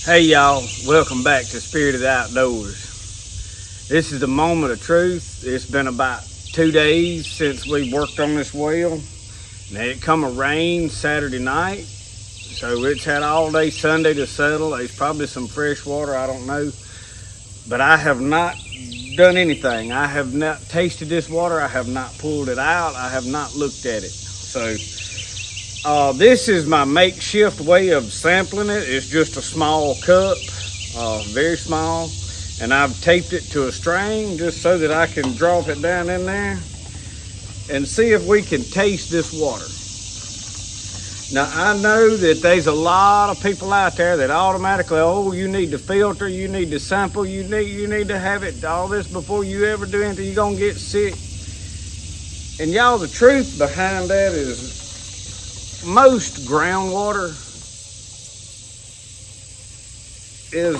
Hey y'all, welcome back to Spirit of the Outdoors. This is the moment of truth. It's been about 2 days since we worked on this well. And it come a rain Saturday night. So it's had all day Sunday to settle. There's probably some fresh water, I don't know. But I have not done anything. I have not tasted this water. I have not pulled it out. I have not looked at it. So this is my makeshift way of sampling it. It's just a small cup, very small, and I've taped it to a string just so that I can drop it down in there and see if we can taste this water. Now, I know that there's a lot of people out there that automatically, oh, you need to filter, you need to sample, you need to have it, all this before you ever do anything, you're going to get sick. And y'all, the truth behind that is most groundwater is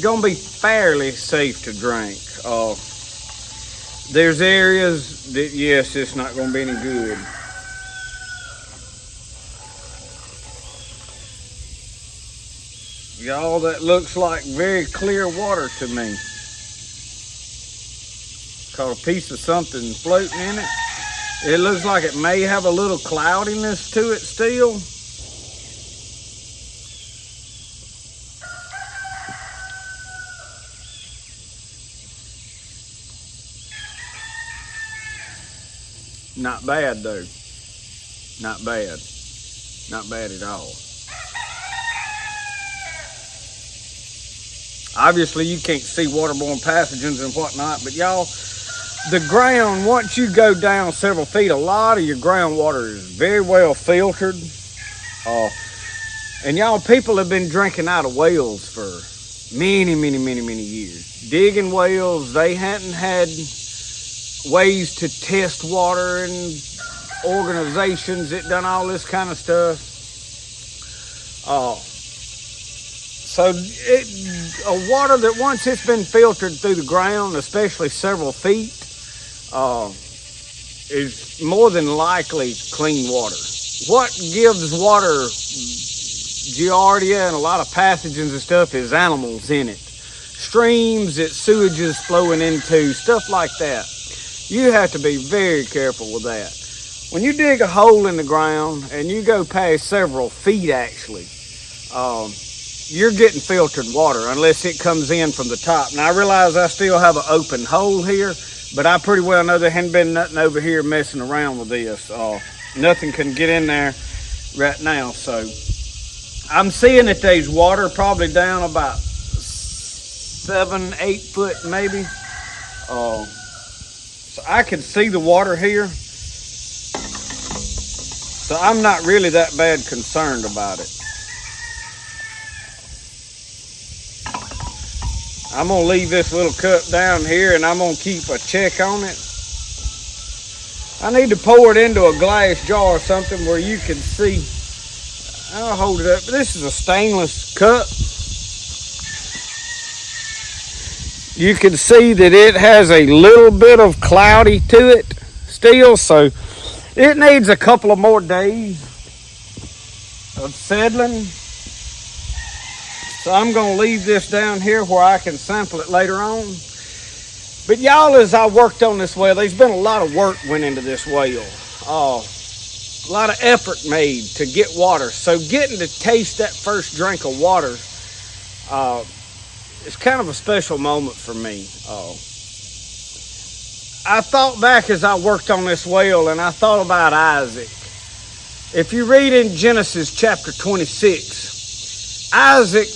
going to be fairly safe to drink. There's areas that, yes, it's not going to be any good. Y'all, that looks like very clear water to me. Caught a piece of something floating in it. It looks like it may have a little cloudiness to it still. Not bad though. Not bad. Not bad at all. Obviously you can't see waterborne pathogens and whatnot, but y'all, the ground, once you go down several feet, a lot of your groundwater is very well filtered. And y'all, people have been drinking out of wells for many years. Digging wells, they hadn't had ways to test water, and organizations that done all this kind of stuff. So a water that once it's been filtered through the ground, especially several feet, is more than likely clean water. What gives water giardia and a lot of pathogens and stuff is animals in it. Streams that sewage is flowing into, stuff like that. You have to be very careful with that. When you dig a hole in the ground and you go past several feet actually, you're getting filtered water unless it comes in from the top. Now, I realize I still have an open hole here, but I pretty well know there hadn't been nothing over here messing around with this. Nothing can get in there right now. So I'm seeing that there's water probably down about 7-8 foot maybe. So I can see the water here. So I'm not really that bad concerned about it. I'm going to leave this little cup down here and I'm going to keep a check on it. I need to pour it into a glass jar or something where you can see. I'll hold it up. This is a stainless cup. You can see that it has a little bit of cloudy to it still, so it needs a couple of more days of settling. So I'm going to leave this down here where I can sample it later on. But y'all, as I worked on this well, there's been a lot of work went into this well. A lot of effort made to get water. So getting to taste that first drink of water, it's kind of a special moment for me. I thought back as I worked on this well, and I thought about Isaac. If you read in Genesis chapter 26, Isaac,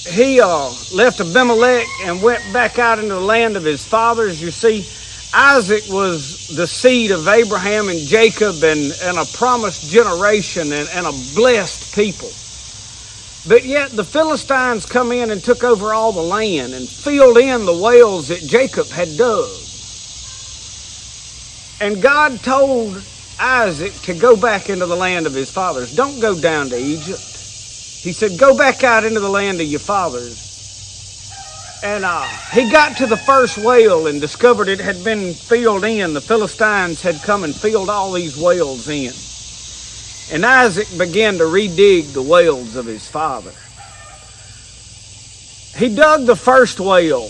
he left Abimelech and went back out into the land of his fathers. You see, Isaac was the seed of Abraham and Jacob and a promised generation and a blessed people. But yet the Philistines come in and took over all the land and filled in the wells that Jacob had dug. And God told Isaac to go back into the land of his fathers. Don't go down to Egypt. He said, go back out into the land of your fathers. And he got to the first well and discovered it had been filled in. The Philistines had come and filled all these wells in. And Isaac began to redig the wells of his father. He dug the first well,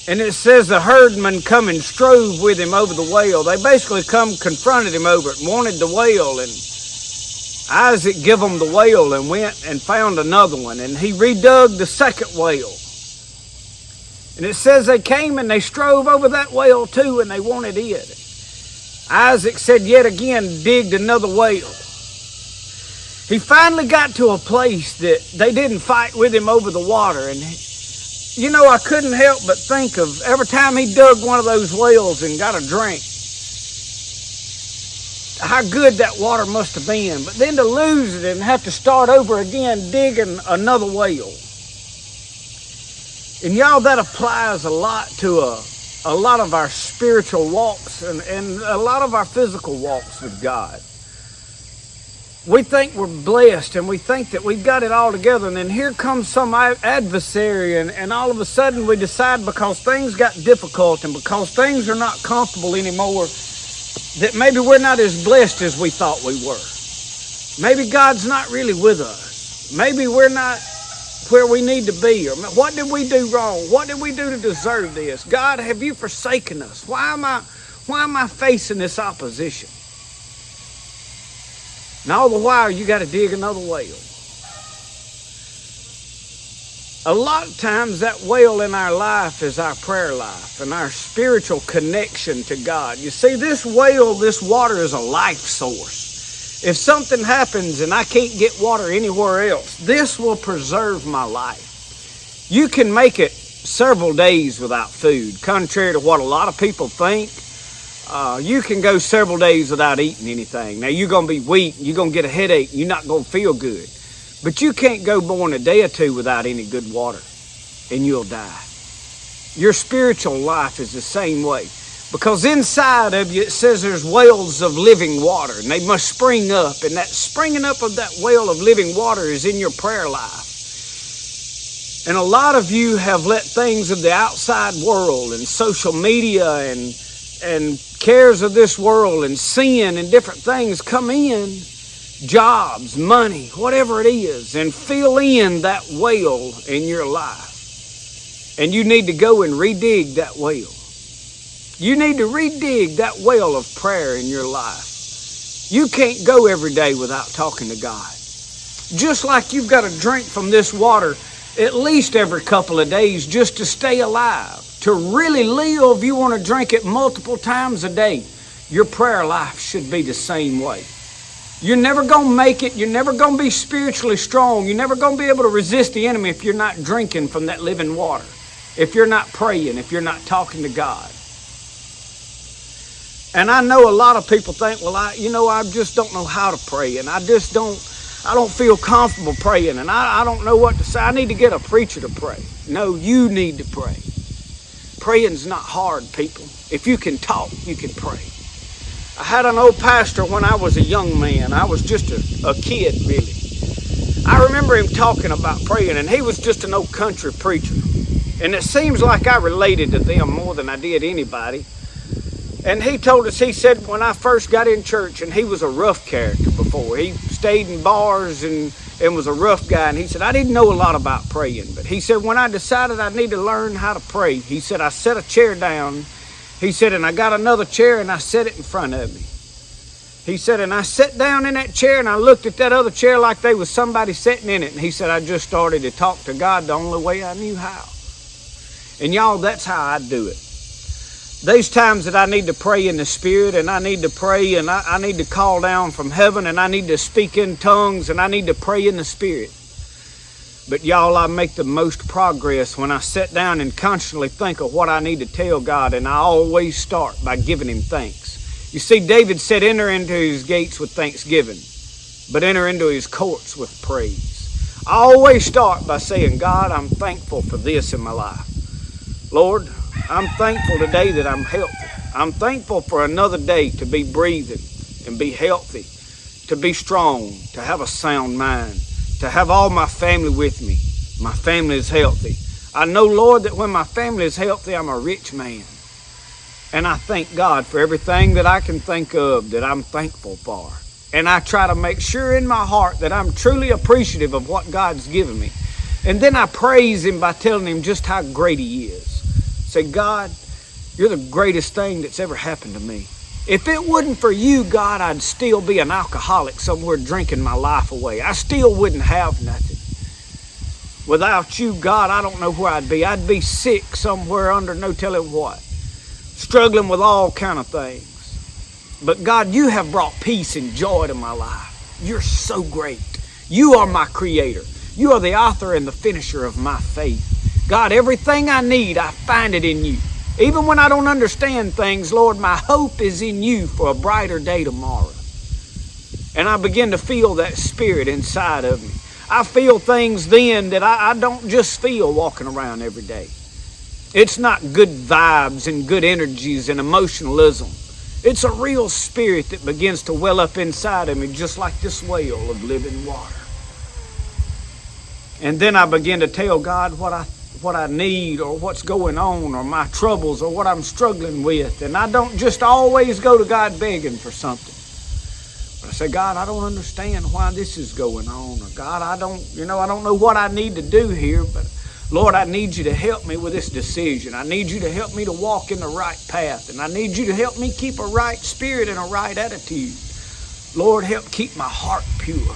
and it says the herdmen come and strove with him over the well. They basically confronted him over it and wanted the well, and Isaac gave them the well and went and found another one, and he redug the second well. And it says they came and they strove over that well too, and they wanted it. Isaac said yet again, digged another well. He finally got to a place that they didn't fight with him over the water. And you know, I couldn't help but think of every time he dug one of those wells and got a drink, how good that water must have been. But then to lose it and have to start over again digging another well. And y'all, that applies a lot to a lot of our spiritual walks and a lot of our physical walks with God. We think we're blessed and we think that we've got it all together, and then here comes some adversary, and all of a sudden we decide, because things got difficult and because things are not comfortable anymore, that maybe we're not as blessed as we thought we were. Maybe God's not really with us. Maybe we're not where we need to be. Or what did we do wrong? What did we do to deserve this? God, have you forsaken us? Why am I facing this opposition? And all the while, you got to dig another well. A lot of times, that well in our life is our prayer life and our spiritual connection to God. You see, this well, this water is a life source. If something happens and I can't get water anywhere else, this will preserve my life. You can make it several days without food, contrary to what a lot of people think. You can go several days without eating anything. Now, you're going to be weak, you're going to get a headache, you're not going to feel good. But you can't go more than a day or two without any good water, and you'll die. Your spiritual life is the same way. Because inside of you, it says there's wells of living water, and they must spring up. And that springing up of that well of living water is in your prayer life. And a lot of you have let things of the outside world and social media and cares of this world and sin and different things come in, jobs, money, whatever it is, and fill in that well in your life. And you need to go and redig that well. You need to redig that well of prayer in your life. You can't go every day without talking to God. Just like you've got to drink from this water at least every couple of days just to stay alive. To really live, you want to drink it multiple times a day. Your prayer life should be the same way. You're never going to make it. You're never going to be spiritually strong. You're never going to be able to resist the enemy if you're not drinking from that living water. If you're not praying, if you're not talking to God. And I know a lot of people think, well, I just don't know how to pray. And I don't feel comfortable praying. And I don't know what to say. I need to get a preacher to pray. No, you need to pray. Praying's not hard, people. If you can talk, you can pray. I had an old pastor when I was a young man. I was just a kid, really. I remember him talking about praying, and he was just an old country preacher. And it seems like I related to them more than I did anybody. And he told us, he said, when I first got in church, and he was a rough character before. He stayed in bars and was a rough guy. And he said, I didn't know a lot about praying. But he said, when I decided I need to learn how to pray, he said, I set a chair down. He said, and I got another chair and I set it in front of me. He said, and I sat down in that chair and I looked at that other chair like there was somebody sitting in it. And he said, I just started to talk to God the only way I knew how. And y'all, that's how I do it. There's times that I need to pray in the Spirit, and I need to pray, and I need to call down from heaven, and I need to speak in tongues, and I need to pray in the Spirit. But y'all, I make the most progress when I sit down and constantly think of what I need to tell God, and I always start by giving Him thanks. You see, David said, enter into His gates with thanksgiving, but enter into His courts with praise. I always start by saying, God, I'm thankful for this in my life. Lord, I'm thankful today that I'm healthy. I'm thankful for another day to be breathing and be healthy, to be strong, to have a sound mind, to have all my family with me. My family is healthy. I know, Lord, that when my family is healthy, I'm a rich man. And I thank God for everything that I can think of that I'm thankful for. And I try to make sure in my heart that I'm truly appreciative of what God's given me. And then I praise Him by telling Him just how great He is. Say, God, You're the greatest thing that's ever happened to me. If it wasn't for You, God, I'd still be an alcoholic somewhere drinking my life away. I still wouldn't have nothing. Without You, God, I don't know where I'd be. I'd be sick somewhere under no telling what. Struggling with all kind of things. But God, You have brought peace and joy to my life. You're so great. You are my creator. You are the author and the finisher of my faith. God, everything I need, I find it in You. Even when I don't understand things, Lord, my hope is in You for a brighter day tomorrow. And I begin to feel that spirit inside of me. I feel things then that I don't just feel walking around every day. It's not good vibes and good energies and emotionalism. It's a real spirit that begins to well up inside of me, just like this well of living water. And then I begin to tell God what I need, or what's going on, or my troubles, or what I'm struggling with. And I don't just always go to God begging for something. But I say, God, I don't understand why this is going on. Or God, I don't know what I need to do here, but Lord, I need You to help me with this decision. I need You to help me to walk in the right path. And I need You to help me keep a right spirit and a right attitude. Lord, help keep my heart pure.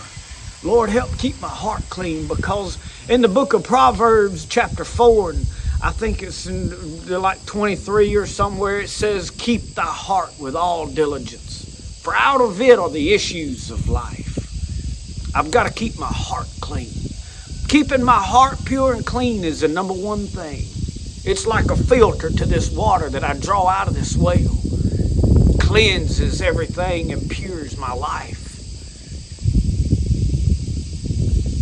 Lord, help keep my heart clean. Because in the book of Proverbs, chapter 4, and I think it's in like 23 or somewhere, it says, keep thy heart with all diligence, for out of it are the issues of life. I've got to keep my heart clean. Keeping my heart pure and clean is the number one thing. It's like a filter to this water that I draw out of this well. It cleanses everything and pures my life.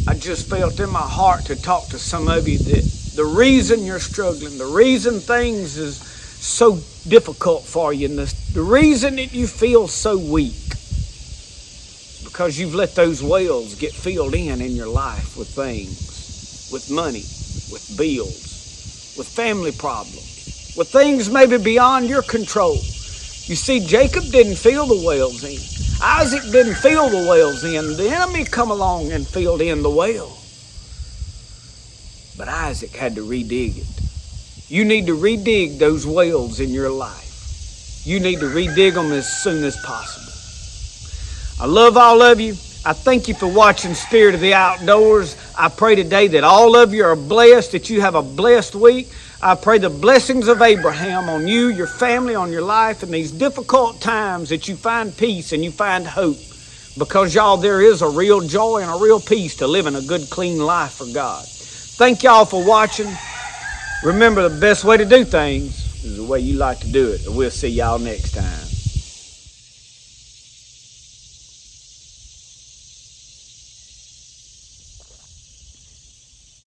I just felt in my heart to talk to some of you that the reason you're struggling, the reason things is so difficult for you, and the reason that you feel so weak, because you've let those wells get filled in your life with things, with money, with bills, with family problems, with things maybe beyond your control. You see, Jacob didn't fill the wells in. Isaac didn't fill the wells in. The enemy come along and filled in the well. But Isaac had to redig it. You need to redig those wells in your life. You need to redig them as soon as possible. I love all of you. I thank you for watching Spirit of the Outdoors. I pray today that all of you are blessed, that you have a blessed week. I pray the blessings of Abraham on you, your family, on your life in these difficult times, that you find peace and you find hope. Because y'all, there is a real joy and a real peace to living a good, clean life for God. Thank y'all for watching. Remember, the best way to do things is the way you like to do it. And we'll see y'all next time.